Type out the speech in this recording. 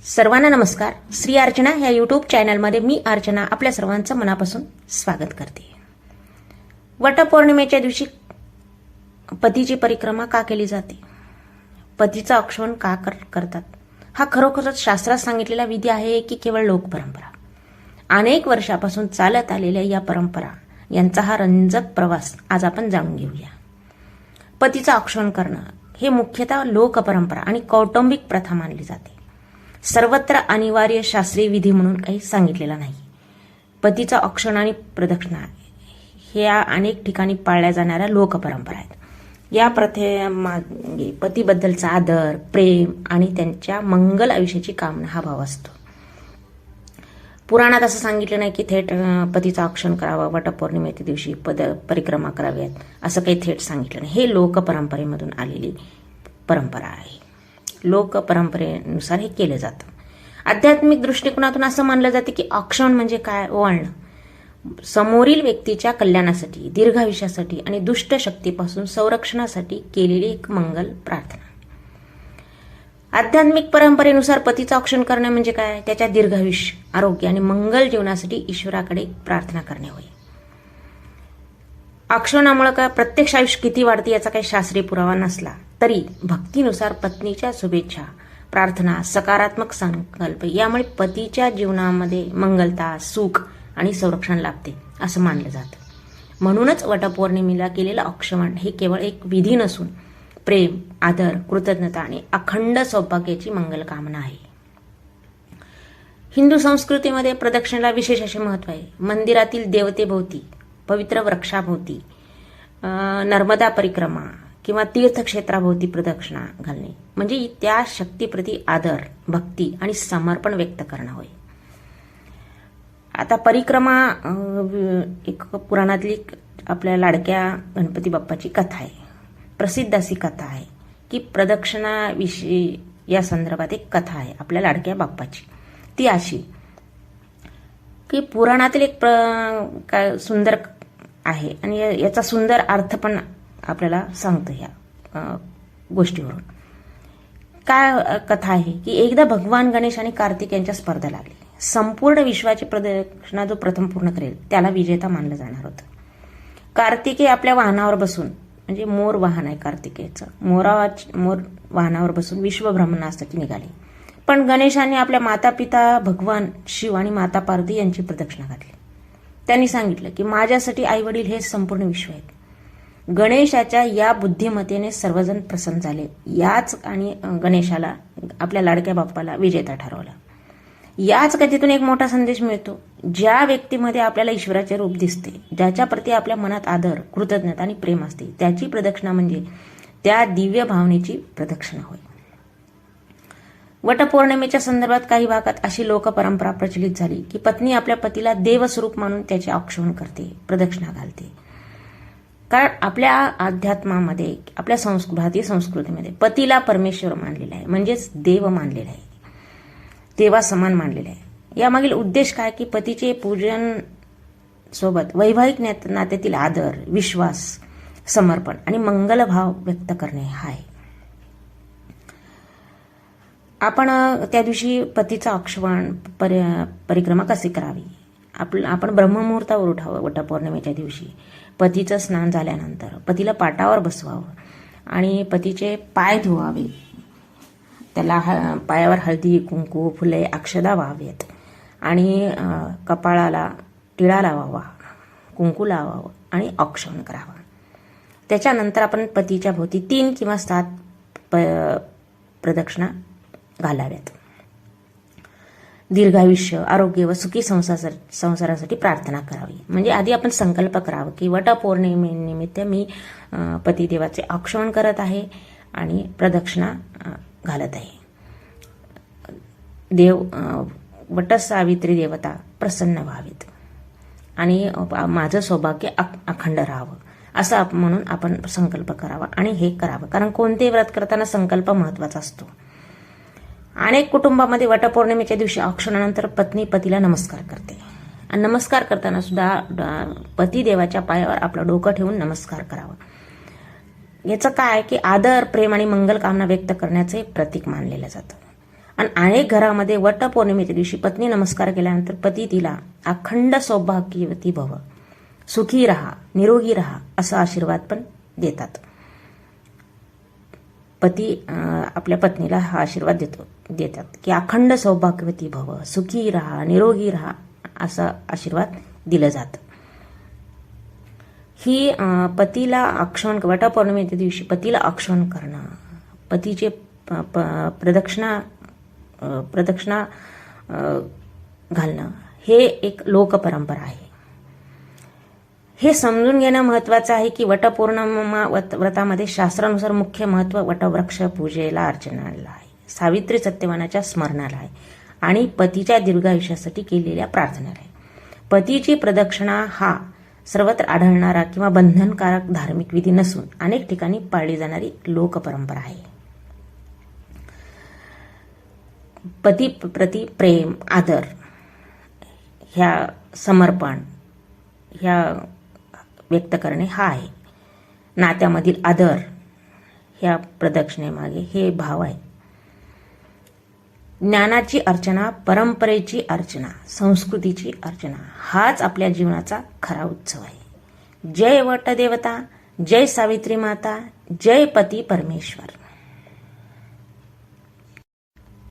सर्वांना नमस्कार. श्री अर्चना या यूट्यूब चॅनलमध्ये मी अर्चना आपल्या सर्वांचं मनापासून स्वागत करते. वटपौर्णिमेच्या दिवशी पतीची परिक्रमा का केली जाते, पतीचं औक्षण का करतात, हा खरोखरच शास्त्रात सांगितलेला विधी आहे की केवळ लोकपरंपरा? अनेक वर्षापासून चालत आलेल्या या परंपरा यांचा हा रंजक प्रवास आज आपण जाणून घेऊया. पतीचं औक्षण करणं हे मुख्यतः लोकपरंपरा आणि कौटुंबिक प्रथा मानली जाते. सर्वत्र अनिवार्य शास्त्रीय विधी म्हणून काही सांगितलेला नाही. पतीचं औक्षण आणि प्रदक्षिणा ह्या अनेक ठिकाणी पाळल्या जाणाऱ्या लोकपरंपरा आहेत. या प्रथेमागे पतीबद्दलचा आदर, प्रेम आणि त्यांच्या मंगल आयुष्याची कामना हा भाव असतो. पुराणात असं सांगितलं नाही की थेट पतीचं औक्षण करावं, वटपौर्णिमेच्या दिवशी परिक्रमा कराव्यात, असं काही थेट सांगितलं नाही. हे लोकपरंपरेमधून आलेली परंपरा आहे. लोकपरंपरेनुसार हे केलं जातं. आध्यात्मिक दृष्टिकोनातून असं मानलं जाते की औक्षण म्हणजे काय, ओवाळणं. समोरील व्यक्तीच्या कल्याणासाठी, दीर्घायुष्यासाठी आणि दुष्ट शक्तीपासून संरक्षणासाठी केलेली एक मंगल प्रार्थना. आध्यात्मिक परंपरेनुसार पतीचं औक्षण करणे म्हणजे काय, त्याच्या दीर्घायुष्य, आरोग्य आणि मंगल जीवनासाठी ईश्वराकडे प्रार्थना करणे होय. औक्षणामुळे काय प्रत्यक्ष आयुष्य किती वाढते याचा काही शास्त्रीय पुरावा नसला तरी भक्तीनुसार पत्नीच्या शुभेच्छा, प्रार्थना, सकारात्मक संकल्प यामुळे पतीच्या जीवनामध्ये मंगलता, सुख आणि संरक्षण लाभते असं मानलं जातं. म्हणूनच वटपौर्णिमेला केलेलं औक्षण हे केवळ एक विधी नसून प्रेम, आदर, कृतज्ञता आणि अखंड सौभाग्याची मंगल कामना आहे. हिंदू संस्कृतीमध्ये प्रदक्षिणेला विशेष असे महत्त्व आहे. मंदिरातील देवतेभोवती, पवित्र वृक्षाभोवती, नर्मदा परिक्रमा किंवा तीर्थक्षेत्राभोवती प्रदक्षिणा घालणे म्हणजे त्या शक्तीप्रती आदर, भक्ती आणि समर्पण व्यक्त करणं होय. आता परिक्रमा एक पुराणातली आपल्या लाडक्या गणपती बाप्पाची कथा आहे. प्रसिद्ध अशी कथा आहे की प्रदक्षिणाविषयी या संदर्भात एक कथा आहे आपल्या लाडक्या बाप्पाची. ती अशी की पुराणातील एक सुंदर आहे आणि याचा सुंदर अर्थ पण आपल्याला सांगतो ह्या गोष्टीवरून. काय कथा आहे की एकदा भगवान गणेश आणि कार्तिक यांच्या स्पर्धा लागली. संपूर्ण विश्वाची प्रदक्षिणा जो प्रथम पूर्ण करेल त्याला विजेता मानलं जाणार होतं. कार्तिकेय आपल्या वाहनावर बसून, म्हणजे मोर वाहन आहे कार्तिकेयचं, मोर वाहनावर बसून विश्वभ्रमणासाठी निघाले. पण गणेशाने आपल्या माता पिता भगवान शिव आणि माता पार्वती यांची प्रदक्षिणा घातली. त्यांनी सांगितलं की माझ्यासाठी आई वडील हे संपूर्ण विश्व आहेत. गणेशाच्या या बुद्धिमत्तेने सर्वजण प्रसन्न झाले. याच आणि गणेशाला, आपल्या लाडक्या बाप्पाला विजेता ठरवला. याच कथेतून एक मोठा संदेश मिळतो. ज्या व्यक्तीमध्ये आपल्याला ईश्वराचे रूप दिसते, ज्याच्या प्रती आपल्या मनात आदर, कृतज्ञता आणि प्रेम असते, त्याची प्रदक्षिणा म्हणजे त्या दिव्य भावनेची प्रदक्षिणा होय. वटपौर्णिमेच्या संदर्भात काही भागात अशी लोकपरंपरा प्रचलित झाली की पत्नी आपल्या पतीला देवस्वरूप मानून त्याचे औक्षण करते, प्रदक्षिणा घालते. कारण आपल्या अध्यात्मामध्ये, आपल्या भारतीय संस्कृतीमध्ये पतीला परमेश्वर मानलेला आहे, म्हणजेच देव मानलेला आहे, देवा समान मानलेला आहे. यामागील उद्देश काय की पतीचे पूजन सोबत वैवाहिक नात्यातील आदर, विश्वास, समर्पण आणि मंगलभाव व्यक्त करणे हा आहे. आपण त्या दिवशी पतीचं औक्षण, परिक्रमा कशी करावी, आपण ब्रह्ममुहूर्तावर उठावं. वटपौर्णिमेच्या दिवशी पतीचं स्नान झाल्यानंतर पतीला पाटावर बसवावं आणि पतीचे पाय धुवावे. त्याला पायावर हळदी, कुंकू, फुले, अक्षदा व्हावेत आणि कपाळाला टिळा लावावा, कुंकू लावावं आणि औक्षण करावं. त्याच्यानंतर आपण पतीच्या भोवती 3 किंवा 7 प्रदक्षिणा घालाव्यात. दीर्घायुष्य, आरोग्य व सुखी संसारासाठी प्रार्थना करावी. म्हणजे आधी आपण संकल्प करावा की वटपौर्णिमेनिमित्त मी पतिदेवाचे औक्षण करत आहे आणि प्रदक्षिणा घालत आहे. देव, वटसावित्री देवता प्रसन्न व्हावीत आणि माझं सौभाग्य अखंड राहावं असं म्हणून आपण संकल्प करावा आणि हे करावं. कारण कोणतेही व्रत करताना संकल्प महत्वाचा असतो. अनेक कुटुंबामध्ये वटपौर्णिमेच्या दिवशी औक्षणानंतर पत्नी पतीला नमस्कार करते आणि नमस्कार करताना सुद्धा पतिदेवाच्या पायावर आपलं डोकं ठेवून नमस्कार करावा. याचं काय की आदर, प्रेम आणि मंगल कामना व्यक्त करण्याचं एक प्रतीक मानलेलं जातं. आणि अनेक घरामध्ये वटपौर्णिमेच्या दिवशी पत्नी नमस्कार केल्यानंतर पती तिला अखंड सौभाग्यवती भव, सुखी राहा, निरोगी राहा असा आशीर्वाद पण देतात. पती आपल्या पत्नीला हा आशीर्वाद देतात की अखंड सौभाग्यवती भव, सुखी राहा, निरोगी राहा असा आशीर्वाद दिलं जातं. ही पतीला आक्षण, वटपौर्णिमेच्या दिवशी पतीला आक्षण करणं, पतीचे प्रदक्षिणा घालणं हे एक लोकपरंपरा आहे. हे समजून घेणं महत्वाचं आहे की वटपौर्णिमा व्रतामध्ये शास्त्रानुसार मुख्य महत्व वटवृक्ष पूजेला, अर्चनाला आहे, सावित्री सत्यवानाच्या स्मरणाला आहे आणि पतीच्या दीर्घायुष्यासाठी केलेल्या प्रार्थनेला आहे. पतीची प्रदक्षिणा हा सर्वत्र आढळणारा किंवा बंधनकारक धार्मिक विधी नसून अनेक ठिकाणी पाळली जाणारी लोकपरंपरा आहे. पती प्रति प्रेम, आदर, ह्या समर्पण ह्या व्यक्त करणे हा आहे. नात्यामधील आदर ह्या प्रदक्षिणेमागे हे भाव आहे. ज्ञानाची अर्चना, परंपरेची अर्चना, संस्कृतीची अर्चना हाच आपल्या जीवनाचा खरा उत्सव आहे. जय वटदेवता, जय सावित्री माता, जय पती परमेश्वर.